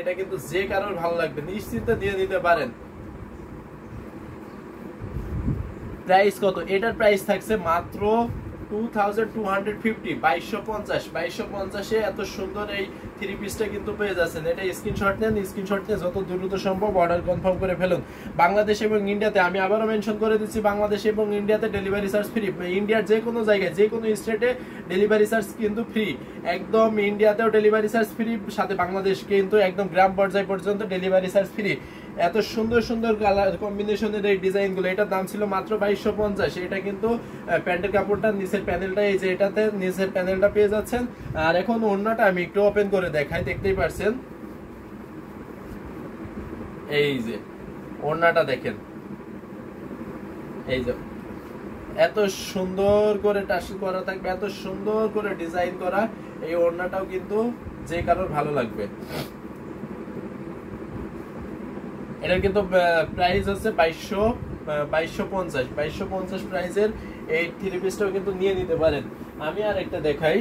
এটা কিন্তু যে কারোর ভালো লাগবে, নিশ্চিন্তে দিয়ে দিতে পারেন। প্রাইস কত? এটার প্রাইস থাকছে মাত্র 2250, 2250 এত সুন্দর এই থ্রি পিসটা কিন্তু পেয়ে যাচ্ছেন। এটা স্ক্রিনশট নেন, স্ক্রিনশট নিয়ে যত দ্রুত সম্ভব অর্ডার কনফার্ম করে ফেলুন। বাংলাদেশ এবং ইন্ডিয়াতে, আমি আবারও মেনশন করে দিচ্ছি, বাংলাদেশ এবং ইন্ডিয়াতে ডেলিভারি চার্জ ফ্রি। ইন্ডিয়ার যে কোনো জায়গায় যে কোনো স্টেটে ডেলিভারি চার্জ কিন্তু ফ্রি, একদম ইন্ডিয়াতেও ডেলিভারি চার্জ ফ্রি, সাথে বাংলাদেশ কিন্তু একদম গ্রাম পর্যায় পর্যন্ত ডেলিভারি চার্জ ফ্রি। এত সুন্দর সুন্দর কালার কম্বিনেশনের এই ডিজাইনগুলো, এটার দাম ছিল মাত্র 2250। এটা কিন্তু প্যান্টের কাপড়টা নিচের প্যানেলটা, এই যে এটাতে নিচের প্যানেলটা পেয়ে যাচ্ছেন। আর এখন ওড়নাটা আমি একটু ওপেন করে দেখাই, দেখতেই পারছেন। এই যে ওড়নাটা দেখেন, এই যে এত সুন্দর করে টাসেল করা থাকবে, এত সুন্দর করে ডিজাইন করা এই ওড়নাটাও কিন্তু যে কারোর ভালো লাগবে। এটার কিন্তু প্রাইস হচ্ছে 2250 প্রাইসের এই থ্রি পিসটাও কিন্তু নিয়ে নিতে পারেন। আমি আর একটা দেখাই,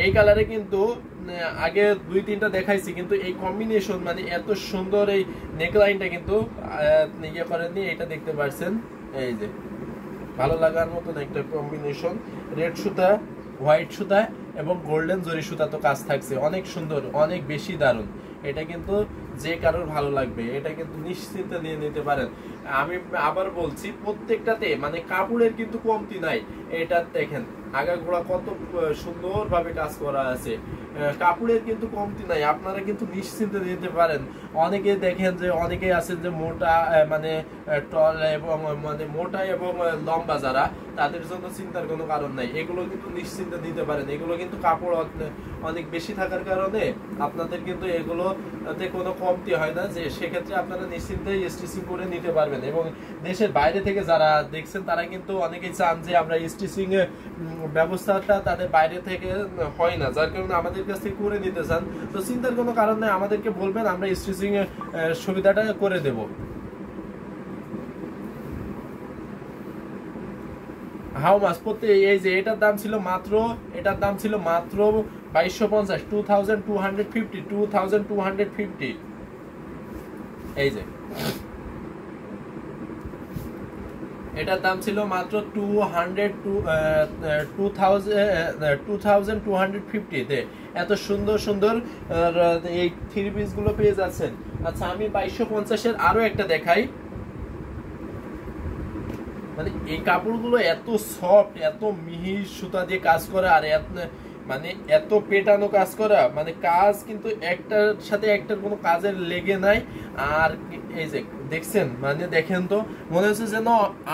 এই কালারে কিন্তু আগে 2-3টা দেখাইছি, কিন্তু এই কম্বিনেশন মানে এত সুন্দর, এই নেকলাইনটা কিন্তু ইয়ে করেননি, এটা দেখতে পারছেন। এই যে ভালো লাগার মতন একটা কম্বিনেশন, রেড সুতা, হোয়াইট সুতা এবং গোল্ডেন জরি সুতা তো কাজ থাকছে, অনেক সুন্দর, অনেক বেশি দারুণ। এটা কিন্তু যে কারোর ভালো লাগবে, এটা কিন্তু নিশ্চিন্তে নিয়ে নিতে পারেন। আমি আবার বলছি, প্রত্যেকটাতে মানে কাপড়ের কিন্তু কমতি নাই। এটা দেখেন আগাগোড়া কত সুন্দরভাবে কাজ করা আছে, কাপড়ের কিন্তু কমতি নাই, আপনারা কিন্তু নিশ্চিন্তে নিতে পারেন। অনেকে দেখেন যে অনেকেই আছেন যে মোটা, মানে টল এবং মানে মোটা এবং লম্বা যারা, তাদের জন্য চিন্তার কোনো কারণ নাই, এগুলো কিন্তু নিশ্চিন্তে দিতে পারেন। এগুলো কিন্তু কাপড় অনেক বেশি থাকার কারণে আপনাদের কিন্তু এগুলোতে কোনো কমতি হয় না, যে সেক্ষেত্রে আপনারা নিশ্চিন্তে স্টিচিং করে নিতে পারবেন। এবং দেশের বাইরে থেকে যারা দেখছেন তারা কিন্তু অনেকেই চান যে আমরা স্টিচিং ব্যবস্থাটা তাদের বাইরে থেকে হয় না, যার কারণে আমাদের কাছ থেকে করে নিতে চান। তো চিন্তার কোনো কারণ নেই, আমাদেরকে বলবেন, আমরা স্টিচিং সুবিধাটা করে দেব। হাউ মাস প্রত্যেক, এই যে এটার দাম ছিল মাত্র 2250, 2250। এই যে এটার দাম ছিল মাত্র 2250 এত সুন্দর সুন্দর এই থ্রি পিস গুলো পেয়ে যাচ্ছেন। আচ্ছা, আমি 2250-এর আরো একটা দেখাই। মানে এই কাপড়গুলো এত সফট, এত মিহি সুতা দিয়ে কাজ করা, আর মানে এত পেটানো কাজ করা, মানে কাজ কিন্তু একটার সাথে একটার কোনো কাজের লেগে নাই। আর এই যে দেখছেন, মানে দেখেন তো, মনে হচ্ছে যেন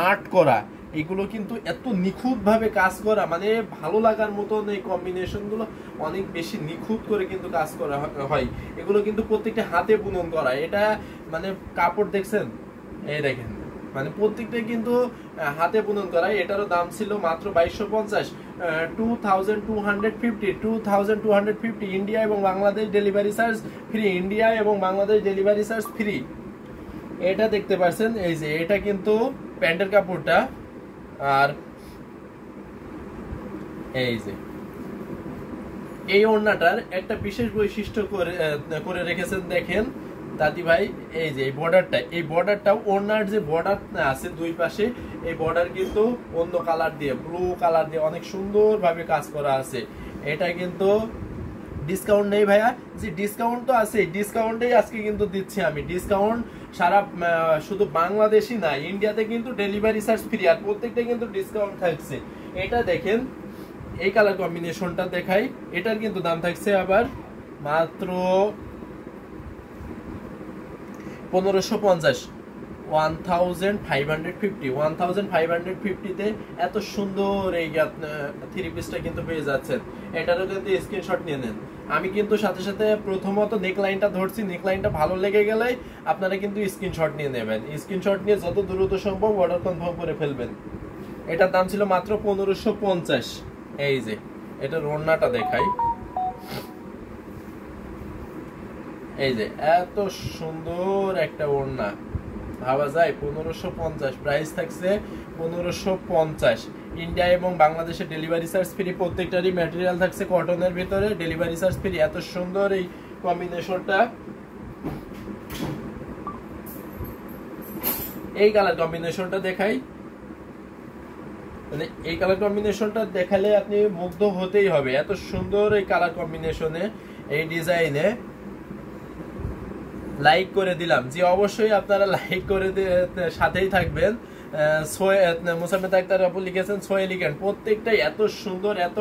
আর্ট করা, এগুলো কিন্তু এত নিখুঁত ভাবে কাজ করা, মানে ভালো লাগার মতন এই কম্বিনেশন গুলো অনেক বেশি নিখুঁত করে কিন্তু কাজ করা হয়। এগুলো কিন্তু প্রত্যেকটা হাতে বুনন করা, এটা মানে কাপড় দেখছেন, এই দেখেন, মানে প্রত্যেকটা কিন্তু হাতে বুনন করা। এটারও দাম ছিল মাত্র 2250, 2250, ইন্ডিয়া এবং Bangladesh delivery charge free, India এবং বাংলাদেশ ডেলিভারি চার্জ ফ্রি। এটা দেখতে পাচ্ছেন, এই যে এটা কিন্তু প্যান্টের কাপড়টা, আর এই যে এই ওড়নাটার একটা বিশেষ বৈশিষ্ট্য করে রেখেছেন, দেখেন দাদি ভাই, এই যে এই বর্ডারটাও ওড়নার যে বর্ডার আছে দুই পাশে, এই বর্ডার কিন্তু অন্য কালার দিয়ে, ব্লু কালার দিয়ে অনেক সুন্দর ভাবে কাজ করা আছে। এটা কিন্তু ডিসকাউন্ট নেই ভাইয়া, যে ডিসকাউন্ট তো আছে, ডিসকাউন্টেই আজকে কিন্তু দিচ্ছি আমি ডিসকাউন্ট। সারা শুধু বাংলাদেশই না, ইন্ডিয়াতে কিন্তু ডেলিভারি চার্জ ফ্রি, আর প্রত্যেকটা কিন্তু ডিসকাউন্ট থাকছে। এটা দেখেন, এই কালার কম্বিনেশনটা দেখাই, এটার কিন্তু দাম থাকছে আবার মাত্র 1550, 1550-তে এত সুন্দর এই থ্রি পিসটা কিন্তু পেয়ে যাচ্ছেন। এটারও কিন্তু স্ক্রিনশট নিয়ে নেন। আমি কিন্তু সাথে সাথে প্রথমত নেকলাইনটা ধরছি, নেকলাইনটা ভালো লেগে গেলে আপনারা কিন্তু স্ক্রিনশট নিয়ে নেবেন, স্ক্রিনশট নিয়ে যত দ্রুত সম্ভব অর্ডার কনফার্ম করে ফেলবেন। এটার দাম ছিল মাত্র 1550। এই যে এটার ওড়নাটা দেখাই, এই যে এত সুন্দর একটা ওড়না, ভাবা যায় 1550, প্রাইস থাকছে 1550। ইন্ডিয়া এবং বাংলাদেশে ডেলিভারি চার্জ ফ্রি, প্রত্যেকটারই ম্যাটেরিয়াল থাকছে কটনের ভিতরে, ডেলিভারি চার্জ ফ্রি। এত সুন্দর এই কম্বিনেশনটা, এই কালার কম্বিনেশনটা দেখাই। মানে এই কালার কম্বিনেশনটা দেখালে আপনি মুগ্ধ হতেই হবে, এত সুন্দর এই কালার কম্বিনেশনে, এই ডিজাইনে। লাইক করে দিলাম, জি অবশ্যই আপনারা লাইক করে সাথেই থাকবেন। মুসাম্মেদ আক্তার আপু লিখেছেন সোয়েলিকেন, প্রত্যেকটাই এত সুন্দর, এত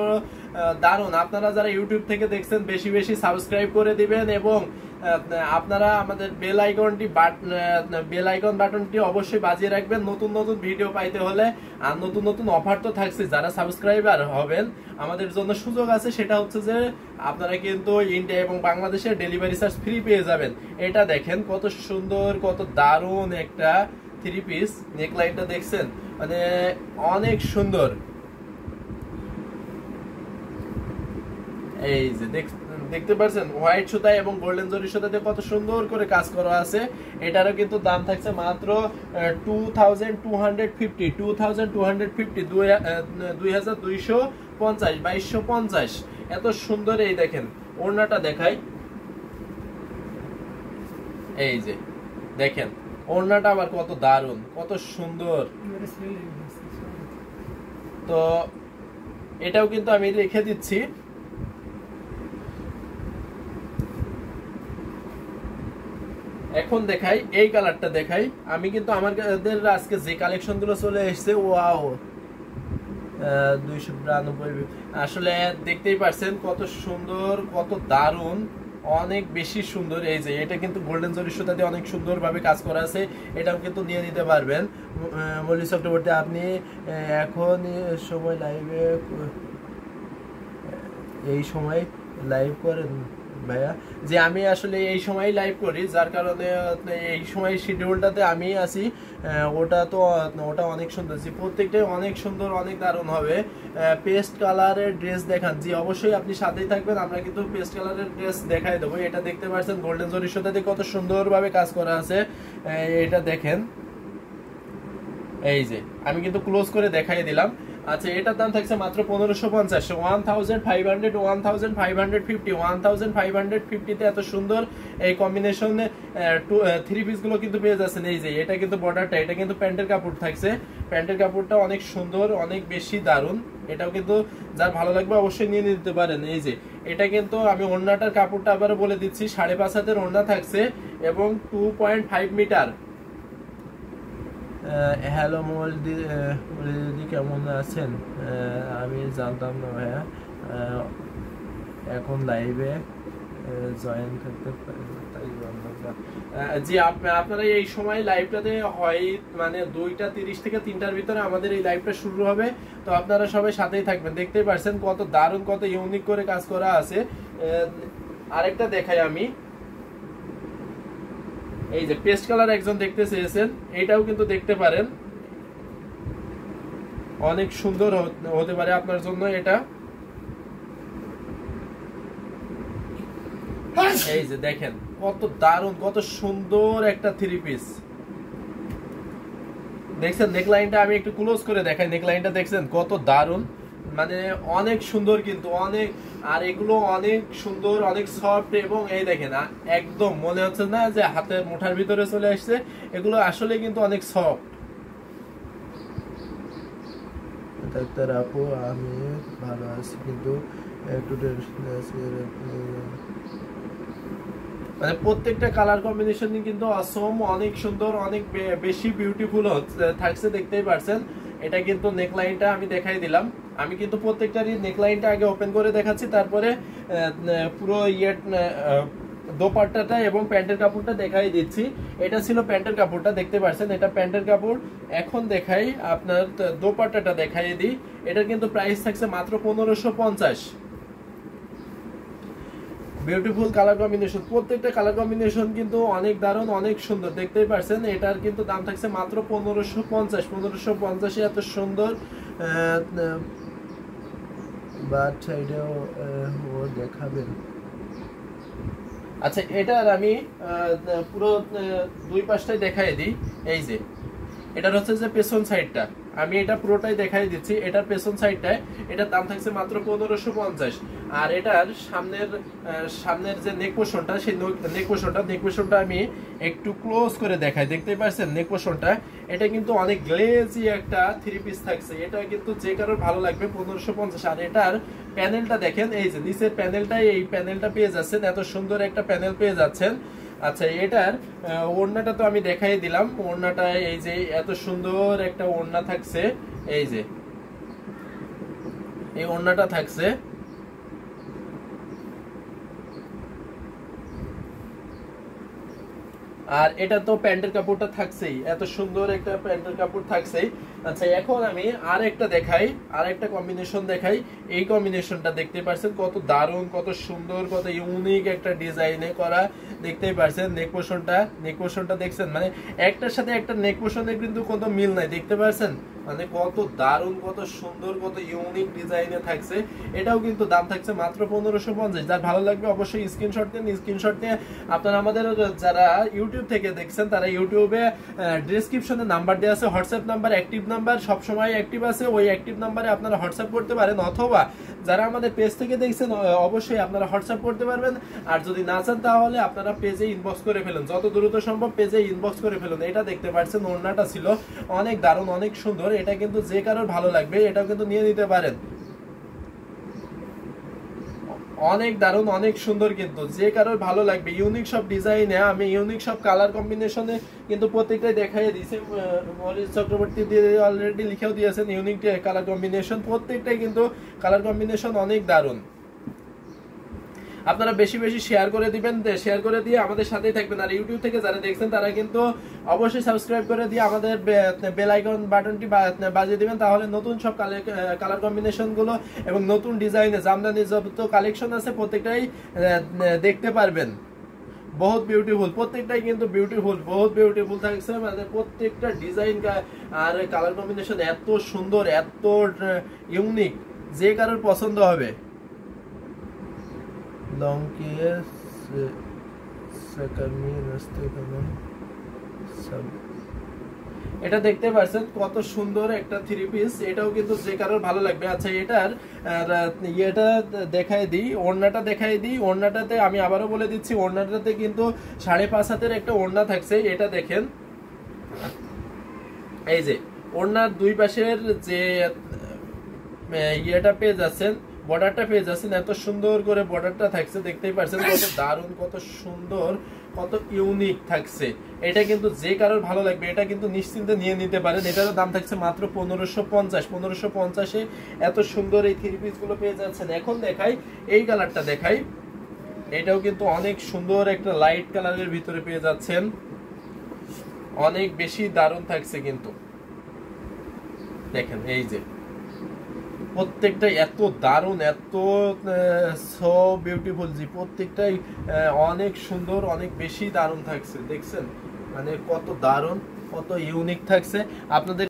দারুণ। আপনারা যারা ইউটিউব থেকে দেখছেন বেশি বেশি সাবস্ক্রাইব করে দিবেন, এবং আপনারা আমাদের বেল আইকন বাটনটি অবশ্যই বাজিয়ে রাখবেন নতুন নতুন ভিডিও পাইতে হলে। আর নতুন নতুন অফার তো থাকছে, যারা সাবস্ক্রাইবার হবেন আমাদের জন্য সুযোগ আছে, সেটা হচ্ছে যে আপনারা কিন্তু ইন্ডিয়া এবং বাংলাদেশের ডেলিভারি চার্জ ফ্রি পেয়ে যাবেন। এটা দেখেন কত সুন্দর, কত দারুণ একটা থ্রি পিস। নেকলাইনটা দেখছেন, মানে অনেক সুন্দর। এই যে দেখতে পাচ্ছেন হোয়াইট সুতা এবং গোল্ডেন জরি সুতাতে কত সুন্দর করে কাজ করা আছে। এটারও কিন্তু দাম থাকছে মাত্র 2250, 2250, 2250, এত সুন্দর। এই দেখেন ওড়নাটা দেখাই, এই যে দেখেন ওড়নাটা আবার কত দারুণ, কত সুন্দর। তো এটাও কিন্তু আমি রেখে দিচ্ছি। এখন দেখাই এই কালারটা দেখাই। আমি কিন্তু আমাদের আজকে যে কালেকশন গুলো চলে এসেছে, ওয়াও 292, আসলে দেখতেই পারছেন কত সুন্দর, কত দারুণ, অনেক বেশি সুন্দর। এই যে এটা কিন্তু গোল্ডেন জরি সুতা দিয়ে অনেক সুন্দর ভাবে কাজ করা আছে, এটাও কিন্তু নিয়ে নিতে পারবেন। মল্লিক চক্রবর্তী, আপনি এখন সময় লাইভে এই সময় লাইভ করেন ভাইয়া? যে আমি আসলে এই সময় লাইভ করি, যার কারণে এই সময় শিডিউলটাতে আমি আছি। ওটা অনেক সুন্দর, যে প্রত্যেকটাই অনেক সুন্দর, অনেক দারুণ হবে। পেস্ট কালারের ড্রেস দেখান, জি অবশ্যই আপনি সাথেই থাকবেন, আমরা কিন্তু পেস্ট কালারের ড্রেস দেখাই দেবো। এটা দেখতে পাচ্ছেন গোল্ডেন জরির সাথে কত সুন্দরভাবে কাজ করা আছে, এটা দেখেন। এই যে আমি কিন্তু ক্লোজ করে দেখাই দিলাম। আচ্ছা, এটার দাম থাকছে মাত্র 1550, 1500, 1550, 1550 তে এত সুন্দর এই কম্বিনেশনে থ্রি পিস গুলো কিন্তু পেয়ে যাচ্ছেন। এই যে এটা কিন্তু বর্ডারটা, এটা কিন্তু প্যান্টের কাপড় থাকছে, প্যান্টের কাপড়টা অনেক সুন্দর, অনেক বেশি দারুণ। এটাও কিন্তু যার ভালো লাগবে অবশ্যই নিয়ে নিতে পারেন। এই যে এটা কিন্তু আমি ওড়নাটার কাপড়টা আবারও বলে দিচ্ছি, 5.5 হাতের ওড়না থাকছে এবং 2.5 মিটার। হ্যালো দিদি, কেমন আছেন? আমি জানতাম না ভাইয়া, এখন লাইভে জয়েন করতে পারি। জি আপনারা এই সময় লাইভটাতে হয় মানে 2:30 থেকে 3টার ভিতরে আমাদের এই লাইভটা শুরু হবে। তো আপনারা সবাই সাথেই থাকবেন। দেখতেই পাচ্ছেন কত দারুণ, কত ইউনিক করে কাজ করা আছে। আরেকটা দেখাই আমি, এই যে পেস্ট কালার একজন দেখতে চেয়েছেন, এটাও কিন্তু দেখতে পারেন, অনেক সুন্দর হতে পারে আপনার জন্য এটা। এই যে দেখেন কত দারুণ, কত সুন্দর একটা থ্রি পিস। দেখছেন নেকলাইনটা, আমি একটু ক্লোজ করে দেখাই। নেকলাইনটা দেখছেন কত দারুণ, মানে অনেক সুন্দর কিন্তু অনেক। আর এগুলো অনেক সুন্দর, অনেক সফট, এবং এই দেখেন একদম মনে হচ্ছে না যে হাতের মুঠার ভিতরে চলে আসছে, এগুলো আসলে কিন্তু অনেক সফট। ডাক্তার আপু, আমি ভালো আছি, কিন্তু একটু মানে প্রত্যেকটা কালার কম্বিনেশন কিন্তু অসম, অনেক সুন্দর, অনেক বেশি বিউটিফুল থাকছে, দেখতেই পারছেন। এটা কিন্তু নেকলাইনটা আমি দেখাই দিলাম। আমি কিন্তু প্রত্যেকটারই নেকলাইনটা আগে ওপেন করে দেখাচ্ছি, তারপরে পুরো দোপাট্টাটা এবং প্যান্টের কাপড়টা দেখাই দিচ্ছি। এটা ছিল প্যান্টের কাপড়টা, দেখতে পাচ্ছেন এটা প্যান্টের কাপড়। এখন দেখাই আপনার দোপাট্টাটা দেখাই দিই। এটার কিন্তু প্রাইস থাকছে মাত্র 1550। বিউটিফুল কালার কম্বিনেশন, প্রত্যেকটা কালার কম্বিনেশন কিন্তু অনেক দারুণ, অনেক সুন্দর, দেখতেই পাচ্ছেন। এটার কিন্তু দাম থাকছে মাত্র 1550। 1550 এত সুন্দর, বাট সাইডেও ও দেখাবেন। আচ্ছা, এটার আমি পুরো দুই পাশটাই দেখাই দিই। এই যে এটার হচ্ছে যে পেছন সাইডটা, আমি এটা পুরোটাই দেখাই দিচ্ছি। এটার পেছন সাইডটায় এটার দাম থাকছে মাত্র 1550। আর এটার সামনের যে নেক পোর্শনটা, সেই নেক পোর্শনটা আমি একটু ক্লোজ করে দেখাই। দেখতেই পাচ্ছেন নেক পোর্শনটা, এটা কিন্তু অনেক গ্লেজি একটা থ্রি পিস থাকছে। এটা কিন্তু যে কারোর ভালো লাগবে 1550। আর এটার প্যানেলটা দেখেন, এই যে নিচের প্যানেলটাই, এই প্যানেলটা পেয়ে যাচ্ছেন, এত সুন্দর একটা প্যানেল পেয়ে যাচ্ছেন। আচ্ছা, এটার ওড়নাটা তো আমি দেখাই দিলাম। ওড়নাটা এই যে এত সুন্দর একটা ওড়না থাকছে, এই যে এই ওড়নাটা থাকছে। আর এটা তো প্যান্টের কাপড়টা থাকছেই, এত সুন্দর একটা প্যান্টের কাপড় থাকছেই। আচ্ছা, এখন আমি আর একটা দেখাই, আর একটা কম্বিনেশন দেখাই। এই কম্বিনেশনটা দেখতে পাচ্ছেন কত দারুণ, কত সুন্দর, কত ইউনিক একটা ডিজাইনে করা। দেখতেই পাচ্ছেন নেক পোর্শনটা দেখছেন, মানে একটার সাথে একটা নেক পোর্শনের কিন্তু কোনো মিল নাই। দেখতে পাচ্ছেন মানে কত দারুণ, কত সুন্দর, কত ইউনিক ডিজাইনে থাকছে। এটাও কিন্তু দাম থাকছে মাত্র 1550। যার ভালো লাগবে অবশ্যই স্ক্রিনশট দিন। স্ক্রিনশট নিয়ে আপনারা আমাদের যারা ইউটিউব থেকে দেখছেন, তারা ইউটিউবে ডেসক্রিপশনে নাম্বার দেওয়া আছে, হোয়াটসঅ্যাপ নাম্বার, অ্যাক্টিভ নাম্বার, সবসময় অ্যাক্টিভ আছে। ওই অ্যাক্টিভ নাম্বারে আপনারা হোয়াটসঅ্যাপ করতে পারেন, অথবা যারা আমাদের পেজ থেকে দেখছেন অবশ্যই আপনারা হোয়াটসঅ্যাপ করতে পারবেন। আর যদি না চান তাহলে আপনারা পেজে ইনবক্স করে ফেলুন, যত দ্রুত সম্ভব পেজে ইনবক্স করে ফেলুন। এটা দেখতে পাচ্ছেন ওড়নাটা ছিল অনেক দারুণ, অনেক সুন্দর। এটা কিন্তু যে কারোর ভালো লাগবে, এটাও কিন্তু নিয়ে নিতে পারেন। অনেক দারুণ, অনেক সুন্দর, কিন্তু যে কারোর ভালো লাগবে। ইউনিক সব ডিজাইনে, আমি ইউনিক সব কালার কম্বিনেশনে কিন্তু প্রত্যেকটাই দেখাই দিয়েছি। মরিস চক্রবর্তী দিয়ে অলরেডি লিখেও দিয়েছেন ইউনিক কালার কম্বিনেশন। প্রত্যেকটাই কিন্তু কালার কম্বিনেশন অনেক দারুণ। আপনারা বেশি বেশি শেয়ার করে দিবেন, শেয়ার করে দিয়ে আমাদের সাথেই থাকবেন। আর ইউটিউব থেকে যারা দেখছেন তারা কিন্তু অবশ্যই সাবস্ক্রাইব করে দিয়ে আমাদের বেল আইকন বাটনটি বাজিয়ে দিবেন, তাহলে নতুন সব কালার কম্বিনেশন গুলো এবং নতুন ডিজাইনে জামদানি যত কালেকশন আছে প্রত্যেকটাই দেখতে পারবেন। বহুত বিউটিফুল, প্রত্যেকটাই কিন্তু বিউটিফুল, বহুত বিউটিফুল থাকছে। মানে প্রত্যেকটা ডিজাইন আর কালার কম্বিনেশন এত সুন্দর, এত ইউনিক, যে কারোর পছন্দ হবে। এটা দেখতে পাচ্ছেন কত সুন্দর একটা থ্রি পিস। এটাও কিন্তু যে কারোর ভালো লাগবে। আচ্ছা, এটার ইয়েটা দেখাই দিই, ওড়নাটা দেখাই দিই। ওড়নাটাতে আমি আবারও বলে দিচ্ছি, ওড়নাটাতে কিন্তু 5.5 হাতের একটা ওড়না থাকছে। এটা দেখেন, এই যে ওড়নার দুই পাশের যে ইয়েটা পেয়ে যাচ্ছেন, বর্ডারটা পেয়ে যাচ্ছেন, এত সুন্দর করে বর্ডারটা থাকছে। দেখতেই পাচ্ছেন কত দারুণ, কত সুন্দর, কত ইউনিক থাকছে। এটা কিন্তু যে কারোর ভালো লাগবে, এটা কিন্তু নিশ্চিন্তে নিয়ে নিতে পারেন। এটারও দাম থাকছে মাত্র 1550। 1550-এ এত সুন্দর এই থ্রি পিস গুলো পেয়ে যাচ্ছেন। এখন দেখাই এই কালারটা দেখাই। এটাও কিন্তু অনেক সুন্দর একটা লাইট কালারের ভিতরে পেয়ে যাচ্ছেন, অনেক বেশি দারুণ থাকছে কিন্তু। দেখেন এই যে প্রত্যেকটা এত দারুণ, এত সো বিউটিফুল, জি প্রত্যেকটাই অনেক সুন্দর, অনেক বেশি দারুণ থাকছে। দেখছেন মানে কত দারুণ, কত ইউনিক থাকছে। আপনাদের